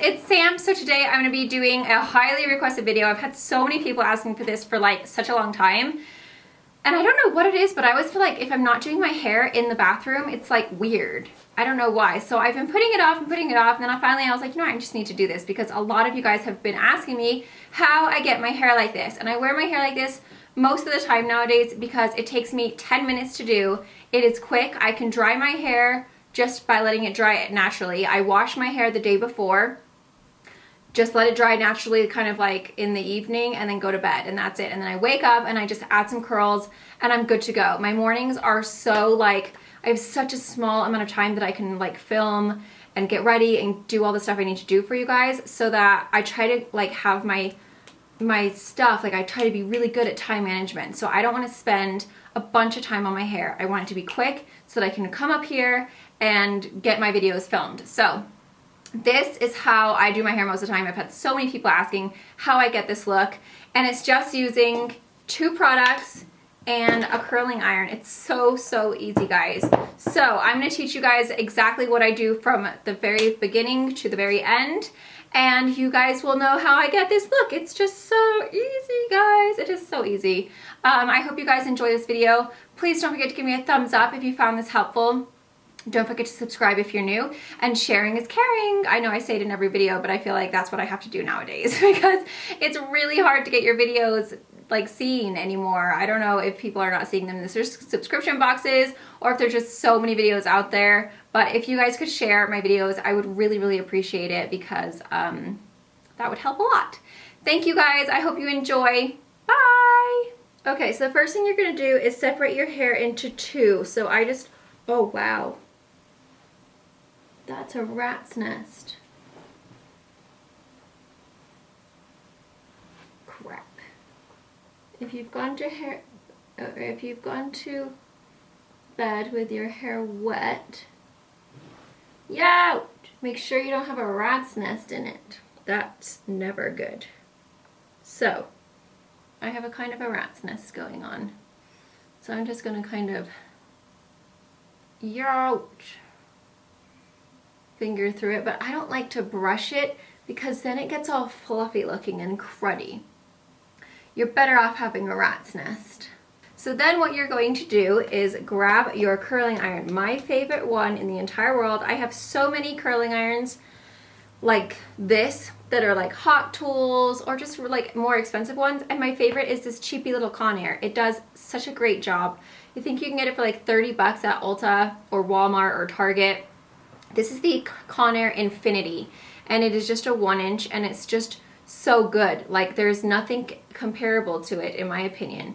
it's Sam. So today I'm going to be doing a highly requested video. I've had so many people asking for this for like such a long time. And I don't know what it is, but I always feel like if I'm not doing my hair in the bathroom, it's like weird. I don't know why. So I've been putting it off and putting it off. And then I was like, you know what, I just need to do this because a lot of you guys have been asking me how I get my hair like this. And I wear my hair like this most of the time nowadays because it takes me 10 minutes to do. It is quick. I can dry my hair just by letting it dry naturally. I wash my hair the day before, just let it dry naturally kind of like in the evening, and then go to bed, and that's it. And then I wake up and I just add some curls and I'm good to go. My mornings are so like, I have such a small amount of time that I can like film and get ready and do all the stuff I need to do for you guys, so that I try to like have my stuff, like I try to be really good at time management. So I don't want to spend a bunch of time on my hair. I want it to be quick so that I can come up here and get my videos filmed. So this is how I do my hair most of the time. I've had so many people asking how I get this look, and it's just using 2 products and a curling iron. It's so easy, guys. So I'm going to teach you guys exactly what I do from the very beginning to the very end, and you guys will know how I get this look. It's just so easy, guys. It is so easy. I hope you guys enjoy this video. Please don't forget to give me a thumbs up if you found this helpful. Don't forget to subscribe if you're new, and sharing is caring. I know I say it in every video, but I feel like that's what I have to do nowadays because it's really hard to get your videos like seen anymore. I don't know if people are not seeing them in the subscription boxes or if there's just so many videos out there. But if you guys could share my videos, I would really appreciate it because that would help a lot. Thank you guys. I hope you enjoy. Bye. Okay, so the first thing you're gonna do is separate your hair into 2. So I just, oh wow. That's a rat's nest. Crap. If you've gone to bed with your hair wet, make sure you don't have a rat's nest in it. That's never good. So, I have a kind of a rat's nest going on. So I'm just gonna kind of finger through it, but I don't like to brush it because then it gets all fluffy looking and cruddy. You're better off having a rat's nest. So then what you're going to do is grab your curling iron. My favorite one in the entire world. I have so many curling irons like this that are like Hot Tools or just like more expensive ones, and my favorite is this cheapy little Conair. It does such a great job. You think you can get it for like 30 bucks at Ulta or Walmart or Target. This is the Conair Infinity, and it is just a 1-inch, and it's just so good. Like there's nothing comparable to it in my opinion.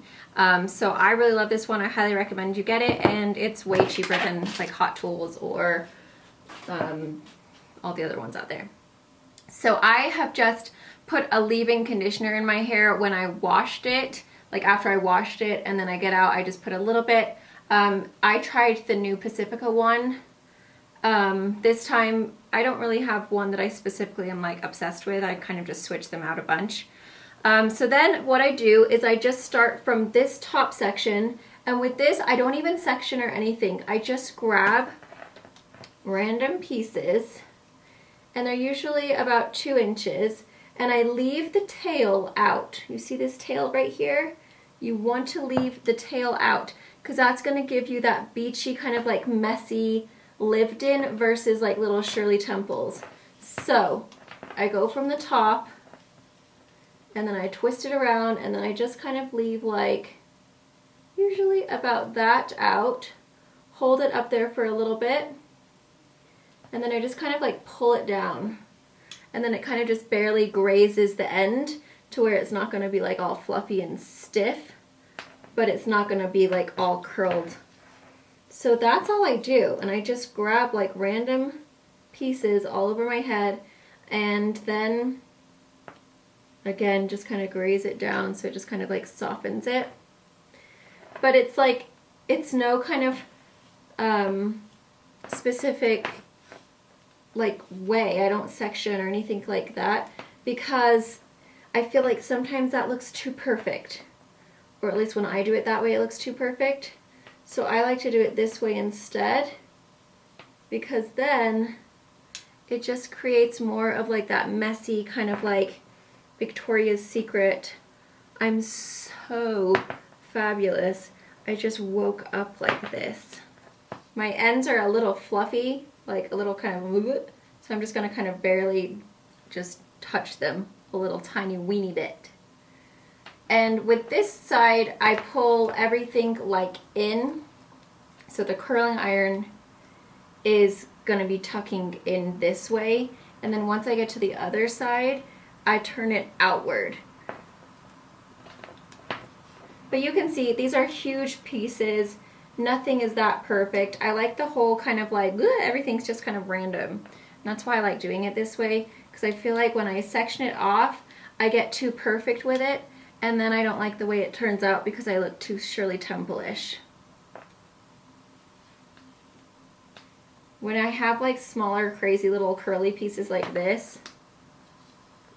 So I really love this one. I highly recommend you get it, and it's way cheaper than like Hot Tools or all the other ones out there. So I have just put a leave-in conditioner in my hair when I washed it, like after I washed it, and then I get out, I just put a little bit. I tried the new Pacifica one. This time I don't really have one that I specifically am like obsessed with. I kind of just switch them out a bunch. So then what I do is I just start from this top section, and with this I don't even section or anything. I just grab random pieces, and they're usually about 2 inches, and I leave the tail out. You see this tail right here? You want to leave the tail out because that's going to give you that beachy kind of like messy lived in versus like little Shirley Temples. So I go from the top, and then I twist it around, and then I just kind of leave like usually about that out, hold it up there for a little bit, and then I just kind of like pull it down, and then it kind of just barely grazes the end to where it's not going to be like all fluffy and stiff, but it's not going to be like all curled. So that's all I do, and I just grab like random pieces all over my head, and then again just kind of graze it down so it just kind of like softens it. But it's like, it's no kind of specific like way. I don't section or anything like that because I feel like sometimes that looks too perfect, or at least when I do it that way it looks too perfect. So I like to do it this way instead, because then it just creates more of like that messy kind of like Victoria's Secret, I'm so fabulous, I just woke up like this. My ends are a little fluffy, like a little kind of, so I'm just gonna kind of barely just touch them a little tiny weeny bit. And with this side, I pull everything like in, so the curling iron is gonna be tucking in this way, and then once I get to the other side, I turn it outward. But you can see these are huge pieces. Nothing is that perfect. I like the whole kind of like, everything's just kind of random. And that's why I like doing it this way, because I feel like when I section it off, I get too perfect with it, and then I don't like the way it turns out because I look too Shirley Temple-ish. When I have like smaller, crazy little curly pieces like this,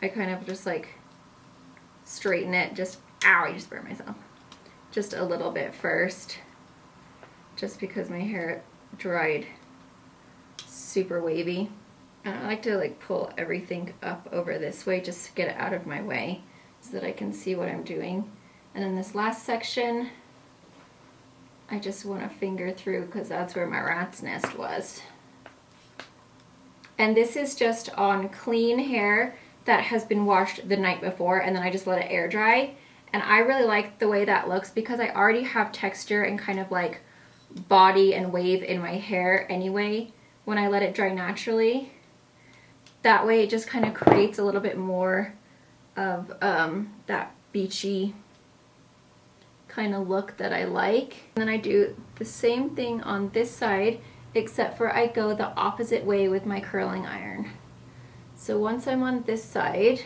I kind of just like straighten it, just, ow, I just burned myself. Just a little bit first, just because my hair dried super wavy. And I like to like pull everything up over this way just to get it out of my way so that I can see what I'm doing. And then this last section, I just want to finger through because that's where my rat's nest was. And this is just on clean hair that has been washed the night before, and then I just let it air dry. And I really like the way that looks because I already have texture and kind of like body and wave in my hair anyway when I let it dry naturally. That way it just kind of creates a little bit more of that beachy kind of look that I like. And then I do the same thing on this side, except for I go the opposite way with my curling iron. So once I'm on this side,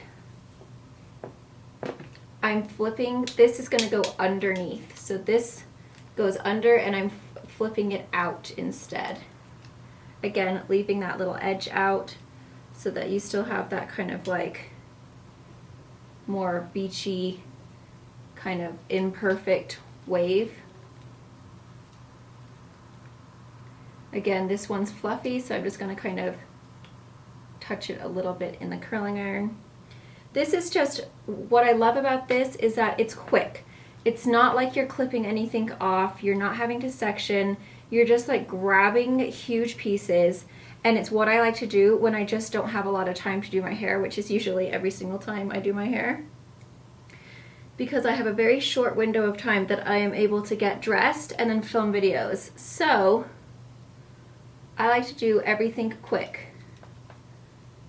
I'm flipping, this is gonna go underneath. So this goes under and I'm flipping it out instead. Again, leaving that little edge out so that you still have that kind of like more beachy, kind of imperfect wave. Again, this one's fluffy, so I'm just gonna kind of touch it a little bit in the curling iron. This is just, what I love about this is that it's quick. It's not like you're clipping anything off, you're not having to section, you're just like grabbing huge pieces, and it's what I like to do when I just don't have a lot of time to do my hair, which is usually every single time I do my hair. Because I have a very short window of time that I am able to get dressed and then film videos. So I like to do everything quick.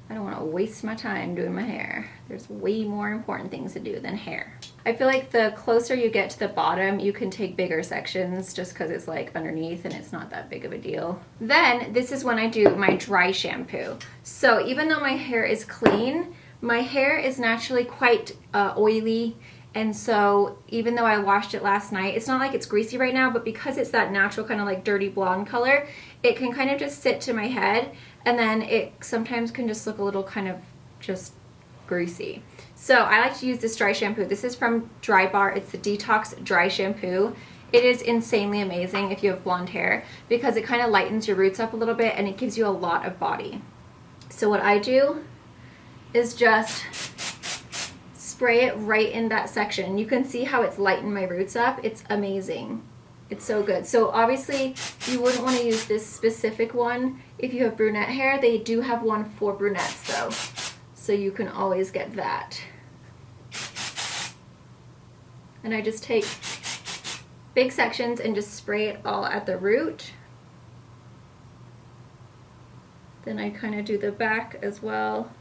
I don't want to waste my time doing my hair. There's way more important things to do than hair. I feel like the closer you get to the bottom, you can take bigger sections just because it's like underneath and it's not that big of a deal. Then this is when I do my dry shampoo. So even though my hair is clean, my hair is naturally quite oily. And so even though I washed it last night, it's not like it's greasy right now, but because it's that natural kind of like dirty blonde color, it can kind of just sit to my head, and then it sometimes can just look a little kind of just greasy. So I like to use this dry shampoo. This is from Dry Bar. It's the Detox Dry Shampoo. It is insanely amazing if you have blonde hair because it kind of lightens your roots up a little bit and it gives you a lot of body. So what I do is just spray it right in that section. You can see how it's lightened my roots up. It's amazing. It's so good. So obviously you wouldn't want to use this specific one if you have brunette hair. They do have one for brunettes though, so you can always get that. And I just take big sections and just spray it all at the root. Then I kind of do the back as well.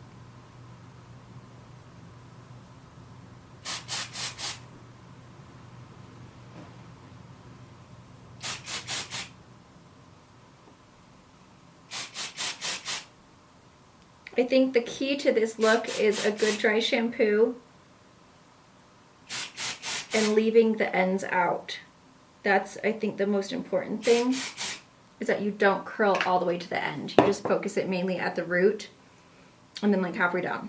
I think the key to this look is a good dry shampoo and leaving the ends out. That's, I think, the most important thing, is that you don't curl all the way to the end. You just focus it mainly at the root and then like halfway down.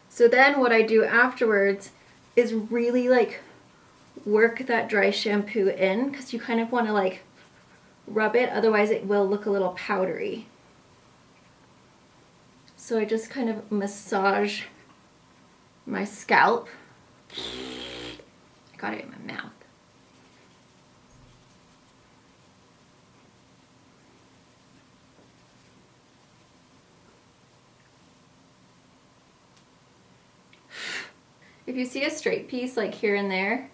So then what I do afterwards is really like work that dry shampoo in, because you kind of want to like rub it, otherwise it will look a little powdery. So I just kind of massage my scalp. I got it in my mouth. If you see a straight piece like here and there,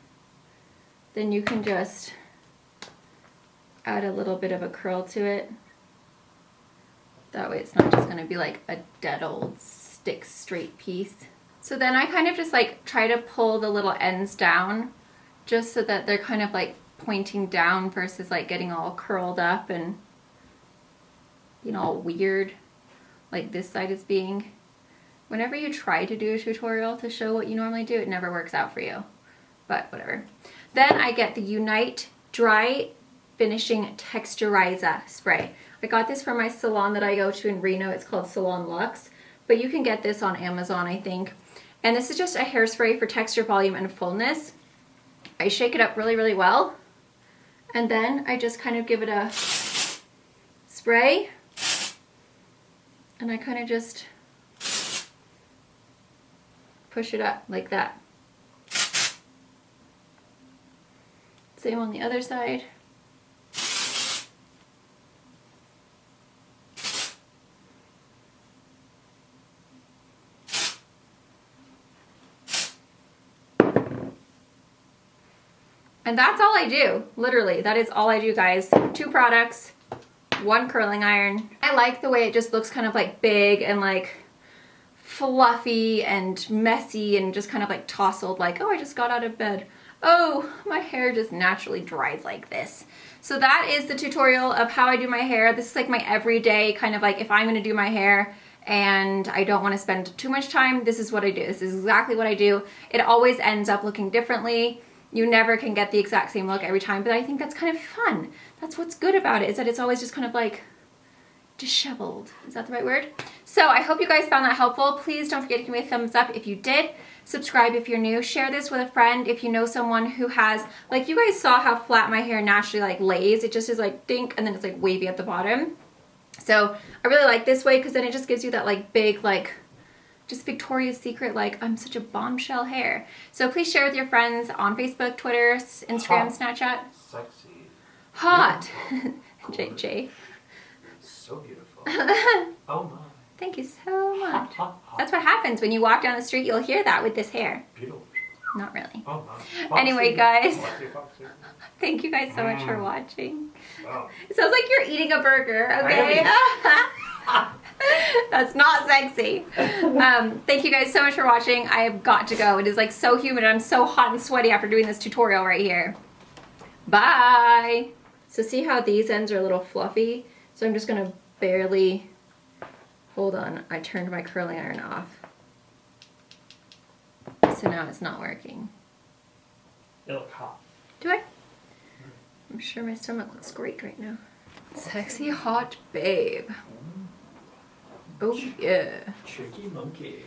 then you can just add a little bit of a curl to it. That way it's not just gonna be like a dead old stick straight piece. So then I kind of just like try to pull the little ends down just so that they're kind of like pointing down versus like getting all curled up and, you know, all weird like this side is being. Whenever you try to do a tutorial to show what you normally do, it never works out for you, but whatever. Then I get the Unite Dry Finishing Texturizer Spray. I got this from my salon that I go to in Reno. It's called Salon Luxe, but you can get this on Amazon, I think. And this is just a hairspray for texture, volume, and fullness. I shake it up really, really well. And then I just kind of give it a spray. And I kind of just push it up like that. Same on the other side. And that's all I do, literally. That is all I do, guys. 2 products, 1 curling iron. I like the way it just looks kind of like big and like fluffy and messy and just kind of like tousled, like, oh, I just got out of bed. Oh, my hair just naturally dries like this. So that is the tutorial of how I do my hair. This is like my everyday kind of like, if I'm gonna do my hair and I don't want to spend too much time, this is what I do. This is exactly what I do. It always ends up looking differently. You never can get the exact same look every time, but I think that's kind of fun. That's what's good about it, is that it's always just kind of like disheveled. Is that the right word? So I hope you guys found that helpful. Please don't forget to give me a thumbs up if you did. Subscribe if you're new. Share this with a friend if you know someone who has, like, you guys saw how flat my hair naturally like lays. It just is like dink and then it's like wavy at the bottom. So I really like this way because then it just gives you that like big, like, just Victoria's Secret, like, I'm such a bombshell hair. So please share with your friends on Facebook, Twitter, Instagram, Snapchat. Sexy. Hot. JJ. So beautiful. Oh my. Thank you so much. Hot, hot, hot. That's what happens when you walk down the street. You'll hear that with this hair. Beautiful. Not really. Oh my. Anyway, guys. Foxy. Thank you guys so much for watching. Oh. It sounds like you're eating a burger, okay? That's not sexy. Thank you guys so much for watching. I have got to go. It is like so humid. I'm so hot and sweaty after doing this tutorial right here. Bye. So see how these ends are a little fluffy? So I'm just gonna barely, hold on, I turned my curling iron off. So now it's not working. You look hot. Do I? I'm sure my stomach looks great right now. Sexy hot babe. Oh yeah. Tricky monkey.